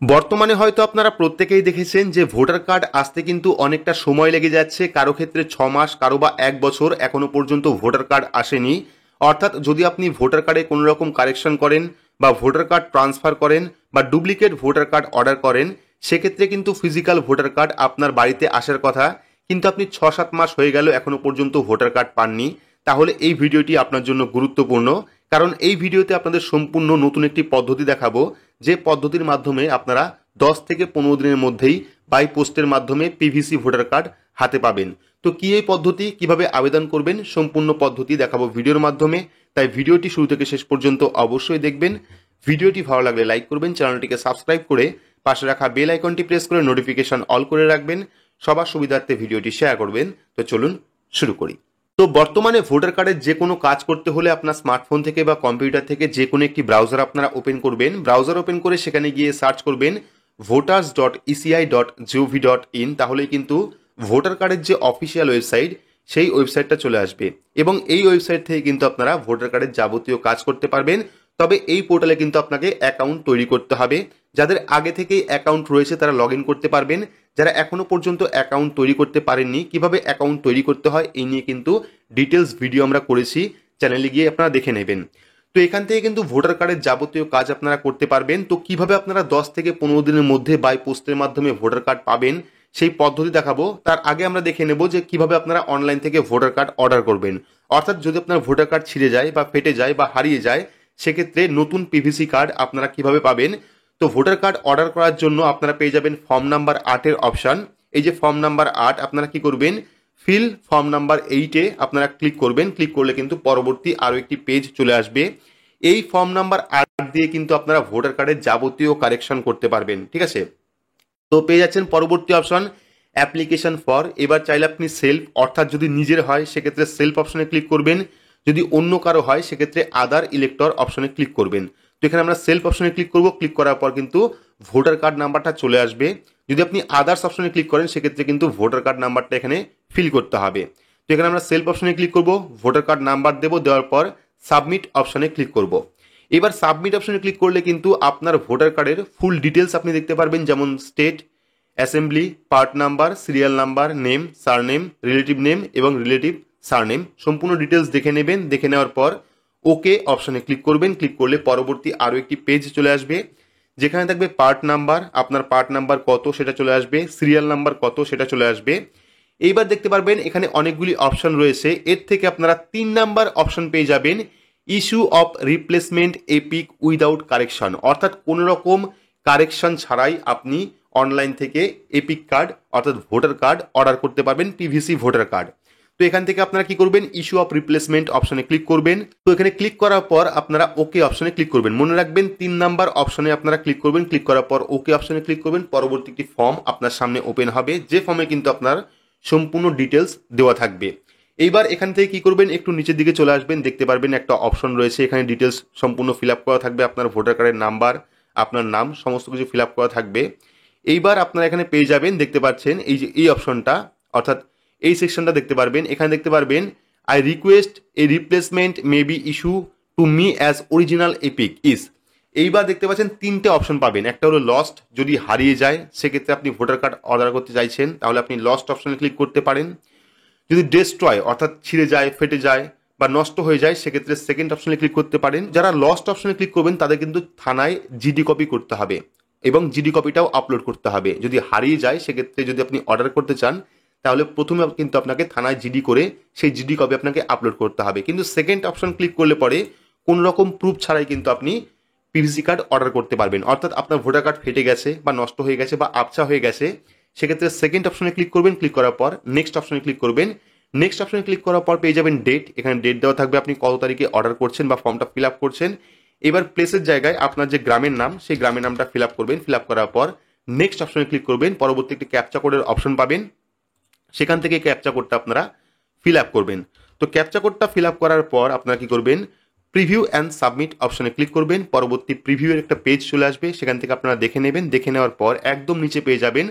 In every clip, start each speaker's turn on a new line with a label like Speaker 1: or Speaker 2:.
Speaker 1: বর্তমানে হয়তো আপনারা প্রত্যেকেই দেখেছেন যে ভোটার কার্ড আসতে কিন্তু অনেকটা সময় লেগে যাচ্ছে, কারো ক্ষেত্রে 6 মাস, কারো বা 1 বছর এখনো পর্যন্ত ভোটার কার্ড আসেনি। অর্থাৎ যদি আপনি ভোটার কার্ডে কোনো রকম কারেকশন করেন বা ভোটার কার্ড ট্রান্সফার করেন বা ডুপ্লিকেট ভোটার কার্ড অর্ডার করেন, সেক্ষেত্রে কিন্তু ফিজিক্যাল ভোটার কার্ড আপনার বাড়িতে আসার কথা, কিন্তু আপনি 6-7 মাস হয়ে গেল এখনো পর্যন্ত ভোটার কার্ড পাননি। তাহলে এই ভিডিওটি আপনার জন্য গুরুত্বপূর্ণ, কারণ এই ভিডিওতে আপনাদের সম্পূর্ণ নতুন একটি পদ্ধতি দেখাবো, যে পদ্ধতির মাধ্যমে আপনারা 10 থেকে 15 দিনের মধ্যেই বাই পোস্টের মাধ্যমে পিভিসি ভোটার কার্ড হাতে পাবেন। তো কি এই পদ্ধতি, কিভাবে আবেদন করবেন, সম্পূর্ণ পদ্ধতি দেখাবো ভিডিওর মাধ্যমে। তাই ভিডিওটি শুরু থেকে শেষ পর্যন্ত অবশ্যই দেখবেন। ভিডিওটি ভালো লাগলে লাইক করবেন, চ্যানেলটিকে সাবস্ক্রাইব করে পাশে রাখা বেল আইকনটি প্রেস করে নোটিফিকেশন অল করে রাখবেন, সবার সুবিধার্থে ভিডিওটি শেয়ার করবেন। তো চলুন শুরু করি। তো বর্তমানে ভোটার কার্ডের যে কোনো কাজ করতে হলে আপনার স্মার্টফোন থেকে বা কম্পিউটার থেকে যে কোনো একটি ব্রাউজার আপনারা ওপেন করবেন। ব্রাউজার ওপেন করে সেখানে গিয়ে সার্চ করবেন voters.eci.gov.in, তাহলেই কিন্তু ভোটার কার্ডের যে অফিসিয়াল ওয়েবসাইট সেই ওয়েবসাইটটা চলে আসবে এবং এই ওয়েবসাইট থেকে কিন্তু আপনারা ভোটার কার্ডের যাবতীয় কাজ করতে পারবেন। তবে এই পোর্টালে কিন্তু আপনাকে অ্যাকাউন্ট তৈরি করতে হবে। যাদের আগে থেকেই অ্যাকাউন্ট রয়েছে তারা লগ ইন করতে পারবেন। যারা এখনো পর্যন্ত অ্যাকাউন্ট তৈরি করতে পারেননি, কিভাবে অ্যাকাউন্ট তৈরি করতে হয় এই নিয়ে কিন্তু ডিটেলস ভিডিও আমরা করেছি, চ্যানেলে গিয়ে আপনারা দেখে নেবেন। তো এখান থেকে কিন্তু ভোটার কার্ডের যাবতীয় কাজ আপনারা করতে পারবেন। তো কিভাবে আপনারা 10 থেকে 15 দিনের মধ্যে বাই পোস্টের মাধ্যমে ভোটার কার্ড পাবেন সেই পদ্ধতি দেখাবো। তার আগে আমরা দেখে নেব যে কিভাবে আপনারা অনলাইন থেকে ভোটার কার্ড অর্ডার করবেন। অর্থাৎ যদি আপনার ভোটার কার্ড ছিঁড়ে যায় বা ফেটে যায় বা হারিয়ে যায়, সেক্ষেত্রে নতুন পিভিসি কার্ড আপনারা কিভাবে পাবেন। তো ভোটার কার্ড অর্ডার করার জন্য আপনারা পেয়ে যাবেন ফর্ম নাম্বার 8-এর অপশান। এই যে ফর্ম নাম্বার 8, আপনারা কি করবেন, ফিল ফর্ম নাম্বার 8-এ আপনারা ক্লিক করবেন। ক্লিক করলে কিন্তু পরবর্তী আরও একটি পেজ চলে আসবে। এই ফর্ম নাম্বার 8 দিয়ে কিন্তু আপনারা ভোটার কার্ডের যাবতীয় কারেকশন করতে পারবেন, ঠিক আছে। তো পেয়ে যাচ্ছেন পরবর্তী অপশন অ্যাপ্লিকেশন ফর। এবার চাইলে আপনি সেলফ, অর্থাৎ যদি নিজের হয় সেক্ষেত্রে সেলফ অপশনে ক্লিক করবেন, যদি অন্য কারো হয় সেক্ষেত্রে আদার ইলেক্টর অপশনে ক্লিক করবেন। তো এখানে আমরা সেলফ অপশনে ক্লিক করব। ক্লিক করার পর কিন্তু ভোটার কার্ড নাম্বারটা চলে আসবে। যদি আপনি আদার্স অপশনে ক্লিক করেন সেক্ষেত্রে কিন্তু ভোটার কার্ড নাম্বারটা এখানে ফিল করতে হবে। তো এখানে আমরা সেলফ অপশনে ক্লিক করব, ভোটার কার্ড নাম্বার দেবো, দেওয়ার পর সাবমিট অপশনে ক্লিক করব। এবার সাবমিট অপশনে ক্লিক করলে কিন্তু আপনার ভোটার কার্ডের ফুল ডিটেলস আপনি দেখতে পারবেন, যেমন state, assembly, part number, serial number, name, surname, relative name এবং রিলেটিভ সারনেম, সম্পূর্ণ ডিটেলস দেখে নেবেন। দেখে নেওয়ার পর ওকে অপশনে ক্লিক করবেন। ক্লিক করলে পরবর্তী আরও একটি পেজ চলে আসবে, যেখানে থাকবে পার্ট নাম্বার, আপনার পার্ট নাম্বার কত সেটা চলে আসবে, সিরিয়াল নাম্বার কত সেটা চলে আসবে। এইবার দেখতে পারবেন এখানে অনেকগুলি অপশন রয়েছে, এর থেকে আপনারা 3 নাম্বার অপশন পেয়ে যাবেন, issue of replacement epic without correction. অর্থাৎ কোনো রকম কারেকশন ছাড়াই আপনি অনলাইন থেকে এপিক কার্ড অর্থাৎ ভোটার কার্ড অর্ডার করতে পারবেন, পিভিসি ভোটার কার্ড। তো এখান থেকে আপনারা কি করবেন, ইস্যু অফ রিপ্লেসমেন্ট অপশনে ক্লিক করবেন। তো এখানে ক্লিক করার পর আপনারা ওকে অপশনে ক্লিক করবেন। মনে রাখবেন 3 নাম্বার অপশনে আপনারা ক্লিক করবেন। ক্লিক করার পর ওকে অপশনে ক্লিক করবেন। পরবর্তী একটি ফর্ম আপনার সামনে ওপেন হবে, যে ফর্মে কিন্তু আপনার সম্পূর্ণ ডিটেলস দেওয়া থাকবে। এইবার এখান থেকে কি করবেন, একটু নিচের দিকে চলে আসবেন, দেখতে পারবেন একটা অপশন রয়েছে, এখানে ডিটেলস সম্পূর্ণ ফিল আপ করা থাকবে, আপনার ভোটার কার্ডের নাম্বার, আপনার নাম, সমস্ত কিছু ফিল আপ করা থাকবে। এইবার আপনারা এখানে পেয়ে যাবেন, দেখতে পাচ্ছেন এই যে এই অপশনটা, অর্থাৎ এই সেকশনটা দেখতে পারবেন। এখানে দেখতে পারবেন I request a replacement may be issue to me as original EPIC is. এইবার দেখতে পাচ্ছেন 3টে অপশন পাবেন। একটা হলো লস্ট, যদি হারিয়ে যায় সেক্ষেত্রে আপনি ভোটার কার্ড অর্ডার করতে চাইছেন তাহলে আপনি লস্ট অপশনে ক্লিক করতে পারেন। যদি ডেস্ট্রয় অর্থাৎ ছিঁড়ে যায়, ফেটে যায় বা নষ্ট হয়ে যায় সেক্ষেত্রে সেকেন্ড অপশনে ক্লিক করতে পারেন। যারা লস্ট অপশনে ক্লিক করবেন তাদের কিন্তু থানায় জিডি কপি করতে হবে এবং জিডি কপিটাও আপলোড করতে হবে। যদি হারিয়ে যায় সেক্ষেত্রে যদি আপনি অর্ডার করতে চান তাহলে প্রথমে কিন্তু আপনাকে থানায় জিডি করে সেই জিডি কপি আপনাকে আপলোড করতে হবে। কিন্তু সেকেন্ড অপশন ক্লিক করলে পরে কোনো রকম প্রুফ ছাড়াই কিন্তু আপনি পিভিসি কার্ড অর্ডার করতে পারবেন। অর্থাৎ আপনার ভোটার কার্ড ফেটে গেছে বা নষ্ট হয়ে গেছে বা আবছা হয়ে গেছে, সেক্ষেত্রে সেকেন্ড অপশনে ক্লিক করবেন। ক্লিক করার পর নেক্সট অপশনে ক্লিক করবেন। নেক্সট অপশনে ক্লিক করার পর পেয়ে যাবেন ডেট। এখানে ডেট দেওয়া থাকবে, আপনি কত তারিখে অর্ডার করছেন বা ফর্মটা ফিল আপ করছেন। এবার প্লেসের জায়গায় আপনার যে গ্রামের নাম সেই গ্রামের নামটা ফিল আপ করবেন। ফিল আপ করার পর নেক্সট অপশনে ক্লিক করবেন। পরবর্তী একটি ক্যাপচা কোডের অপশন পাবেন, সেখান থেকে ক্যাপচা কোডটা আপনারা ফিল আপ করবেন। তো ক্যাপচা কোডটা ফিল আপ করার পর আপনারা কি করবেন, প্রিভিউ অ্যান্ড সাবমিট অপশনে ক্লিক করবেন। পরবর্তী প্রিভিউয়ের একটা পেজ চলে আসবে, সেখান থেকে আপনারা দেখে নেবেন। দেখে নেওয়ার পর একদম নিচে পেয়ে যাবেন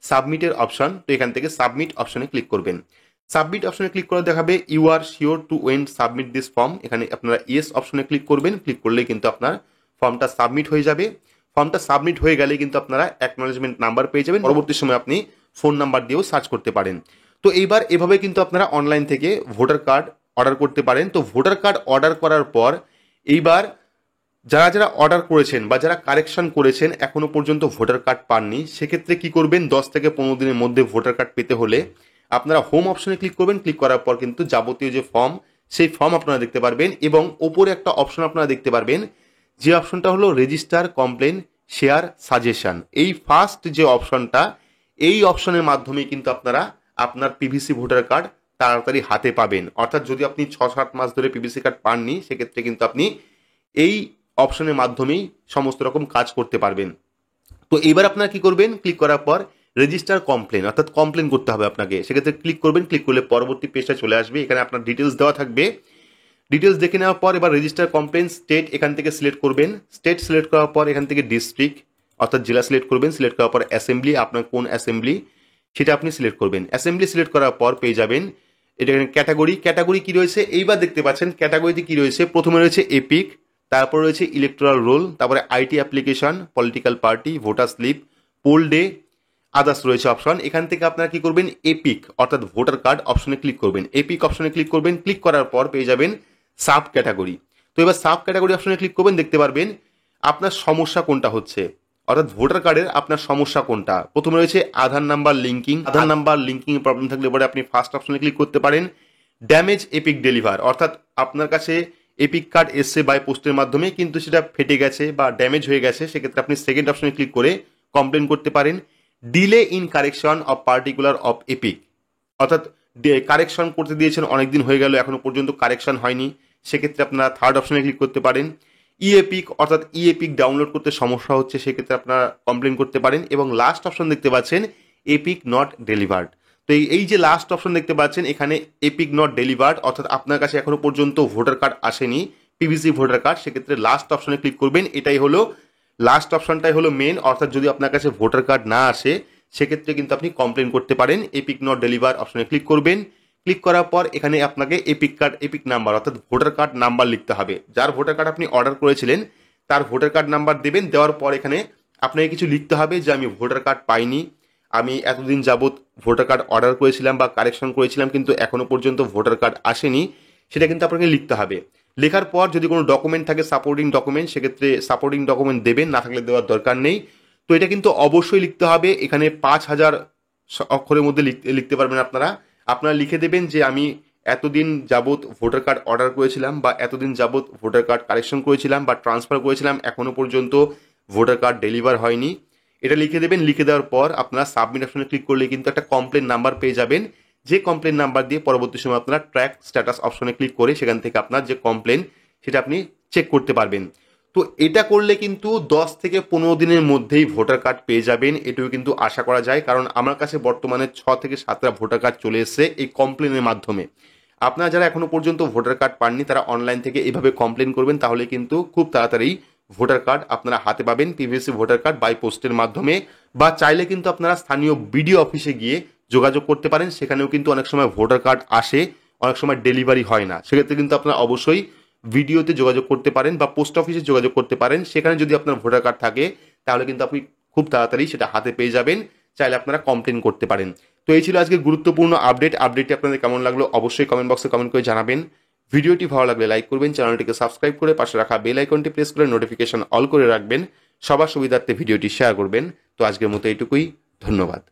Speaker 1: সাবমিটের অপশন। তো এখান থেকে সাবমিট অপশনে ক্লিক করবেন। সাবমিট অপশনে ক্লিক করে দেখাবে you are sure to want submit this form. এখানে আপনারা ইয়েস অপশনে ক্লিক করবেন। ক্লিক করলেই কিন্তু আপনার ফর্মটা সাবমিট হয়ে যাবে। ফর্মটা সাবমিট হয়ে গেলে কিন্তু আপনারা অ্যাকনলেজমেন্ট নাম্বার পেয়ে যাবেন। পরবর্তী সময় আপনি ফোন নাম্বার দিয়েও সার্চ করতে পারেন। তো এইবার এভাবে কিন্তু আপনারা অনলাইন থেকে ভোটার কার্ড অর্ডার করতে পারেন। তো ভোটার কার্ড অর্ডার করার পর এইবার যারা যারা অর্ডার করেছেন বা যারা কারেকশন করেছেন এখনো পর্যন্ত ভোটার কার্ড পাননি, সেক্ষেত্রে কি করবেন, 10 থেকে 15 দিনের মধ্যে ভোটার কার্ড পেতে হলে আপনারা হোম অপশনে ক্লিক করবেন। ক্লিক করার পর কিন্তু যাবতীয় যে ফর্ম, সেই ফর্ম আপনারা দেখতে পারবেন এবং ওপরে একটা অপশন আপনারা দেখতে পারবেন, যে অপশনটা হলো রেজিস্টার, কমপ্লেন, শেয়ার, সাজেশন। এই ফার্স্ট যে অপশনটা, এই অপশনের মাধ্যমে কিন্তু আপনারা আপনার পিভিসি ভোটার কার্ড তাড়াতাড়ি হাতে পাবেন। অর্থাৎ যদি আপনি 6-7 মাস ধরে পিভিসি কার্ড পাননি, সেক্ষেত্রে কিন্তু আপনি এই অপশনের মাধ্যমেই সমস্ত রকম কাজ করতে পারবেন। তো এবার আপনারা কি করবেন, ক্লিক করার পর রেজিস্টার কমপ্লেন, অর্থাৎ কমপ্লেন করতে হবে আপনাকে। সেক্ষেত্রে ক্লিক করবেন। ক্লিক করলে পরবর্তী পেজটা চলে আসবে। এখানে আপনার ডিটেলস দেওয়া থাকবে। ডিটেলস দেখে নেওয়ার পর এবার রেজিস্টার কমপ্লেন স্টেট এখান থেকে সিলেক্ট করবেন। স্টেট সিলেক্ট করার পর এখান থেকে ডিস্ট্রিক্ট অর্থাৎ জেলা সিলেক্ট করবেন। সিলেক্ট করার পর অ্যাসেম্বলি, আপনার কোন অ্যাসেম্বলি সেটা আপনি সিলেক্ট করবেন। অ্যাসেম্বলি সিলেক্ট করার পর পেয়ে যাবেন এটা ক্যাটাগরি। ক্যাটাগরি কি রয়েছে এইবার দেখতে পাচ্ছেন। ক্যাটাগরিতে কি রয়েছে, প্রথমে রয়েছে এপিক, তারপর রয়েছে ইলেকট্রাল রোল, তারপরে IT application, political party, voter slip, poll day, others রয়েছে অপশন। এখান থেকে আপনারা কি করবেন, এপিক অর্থাৎ ভোটার কার্ড অপশনে ক্লিক করবেন। এপিক অপশনে ক্লিক করবেন। ক্লিক করার পর পেয়ে যাবেন সাব ক্যাটাগরি। তো এবার সাব ক্যাটাগরি অপশনে ক্লিক করবেন। দেখতে পারবেন আপনার সমস্যা কোনটা হচ্ছে, অর্থাৎ ভোটার কার্ডের আপনার সমস্যা কোনটা। প্রথমে রয়েছে আধার নাম্বার লিঙ্কিং। আধার নাম্বার লিঙ্কিং এর প্রবলেম থাকলে পরে আপনি ফার্স্ট অপশনে ক্লিক করতে পারেন। ড্যামেজ এপিক ডেলিভার, অর্থাৎ আপনার কাছে এপিক কার্ড এসছে বাই পোস্টের মাধ্যমে কিন্তু সেটা ফেটে গেছে বা ড্যামেজ হয়ে গেছে, সেক্ষেত্রে আপনি সেকেন্ড অপশনে ক্লিক করে কমপ্লেন করতে পারেন। Delay in correction of particular of epic, অর্থাৎ কারেকশন করতে দিয়েছেন অনেকদিন হয়ে গেল এখনো পর্যন্ত কারেকশন হয়নি, সেক্ষেত্রে আপনারা থার্ড অপশনে ক্লিক করতে পারেন। ই এপিক অর্থাৎ ই এপিক ডাউনলোড করতে সমস্যা হচ্ছে, সেক্ষেত্রে আপনারা কমপ্লেন করতে পারেন। এবং লাস্ট অপশন দেখতে পাচ্ছেন এপিক নট ডেলিভার্ড। তো এই যে লাস্ট অপশন দেখতে পাচ্ছেন এখানে এপিক নট ডেলিভার্ড, অর্থাৎ আপনার কাছে এখনো পর্যন্ত ভোটার কার্ড আসেনি, পিভিসি ভোটার কার্ড, সেক্ষেত্রে লাস্ট অপশনে ক্লিক করবেন। এটাই হলো লাস্ট অপশনটাই হলো মেন, অর্থাৎ যদি আপনার কাছে ভোটার কার্ড না আসে সেক্ষেত্রে কিন্তু আপনি কমপ্লেন করতে পারেন। এপিক নট ডেলিভার অপশনে ক্লিক করবেন। ক্লিক করার পর এখানে আপনাকে এপিক কার্ড এপিক নাম্বার অর্থাৎ ভোটার কার্ড নাম্বার লিখতে হবে। যার ভোটার কার্ড আপনি অর্ডার করেছিলেন তার ভোটার কার্ড নাম্বার দেবেন। দেওয়ার পর এখানে আপনাকে কিছু লিখতে হবে যে আমি ভোটার কার্ড পাইনি, আমি এতদিন যাবত ভোটার কার্ড অর্ডার করেছিলাম বা কারেকশন করেছিলাম কিন্তু এখনো পর্যন্ত ভোটার কার্ড আসেনি, সেটা কিন্তু আপনাকে লিখতে হবে। লেখার পর যদি কোনো ডকুমেন্ট থাকে সাপোর্টিং ডকুমেন্ট, সেক্ষেত্রে সাপোর্টিং ডকুমেন্ট দেবেন, না থাকলে দেওয়ার দরকার নেই। তো এটা কিন্তু অবশ্যই লিখতে হবে। এখানে 5000 অক্ষরের মধ্যে লিখতে পারবেন আপনারা লিখে দেবেন যে আমি এতদিন যাবত ভোটার কার্ড অর্ডার করেছিলাম বা এতদিন যাবত ভোটার কার্ড কারেকশন করেছিলাম বা ট্রান্সফার করেছিলাম, এখনো পর্যন্ত ভোটার কার্ড ডেলিভার হয়নি, এটা লিখে দেবেন। লিখে দেওয়ার পর আপনারা সাবমিট অপশনে ক্লিক করলে কিন্তু একটা কমপ্লেন নাম্বার পেয়ে যাবেন, যে কমপ্লেন নাম্বার দিয়ে পরবর্তী সময় আপনারা ট্র্যাক স্ট্যাটাস অপশনে ক্লিক করে সেখান থেকে আপনার যে কমপ্লেন সেটা আপনি চেক করতে পারবেন। তো এটা করলে কিন্তু 10 থেকে 15 দিনের মধ্যেই ভোটার কার্ড পেয়ে যাবেন, এটুকু কিন্তু আশা করা যায়। কারণ আমার কাছে বর্তমানে 6 থেকে 7টা ভোটার কার্ড চলে এসেছে এই কমপ্লেনের মাধ্যমে। আপনারা যারা এখনো পর্যন্ত ভোটার কার্ড পাননি তারা অনলাইন থেকে এভাবে কমপ্লেন করবেন, তাহলে কিন্তু খুব তাড়াতাড়ি ভোটার কার্ড আপনারা হাতে পাবেন, পিভিসি ভোটার কার্ড বাই পোস্টের মাধ্যমে। বা চাইলে কিন্তু আপনারা স্থানীয় বিডিও অফিসে গিয়ে যোগাযোগ করতে পারেন, সেখানেও কিন্তু অনেক সময় ভোটার কার্ড আসে, অনেক সময় ডেলিভারি হয় না, সেক্ষেত্রে কিন্তু আপনারা অবশ্যই ভিডিওতে যোগাযোগ করতে পারেন বা পোস্ট অফিসে যোগাযোগ করতে পারেন। সেখানে যদি আপনার ভোটার কার্ড থাকে তাহলে কিন্তু আপনি খুব তাড়াতাড়ি সেটা হাতে পেয়ে যাবেন, চাইলে আপনারা কমপ্লেন করতে পারেন। তো এই ছিল আজকে গুরুত্বপূর্ণ আপডেটটি আপনাদের কেমন লাগলো অবশ্যই কমেন্ট বক্সে কমেন্ট করে জানাবেন। ভিডিওটি ভালো লাগলে লাইক করবেন, চ্যানেলটিকে সাবস্ক্রাইব করে পাশে রাখা বেল আইকনটি প্রেস করে নোটিফিকেশন অল করে রাখবেন, সবার সুবিধার্থে ভিডিওটি শেয়ার করবেন। তো আজকের মতো এইটুকুই, ধন্যবাদ।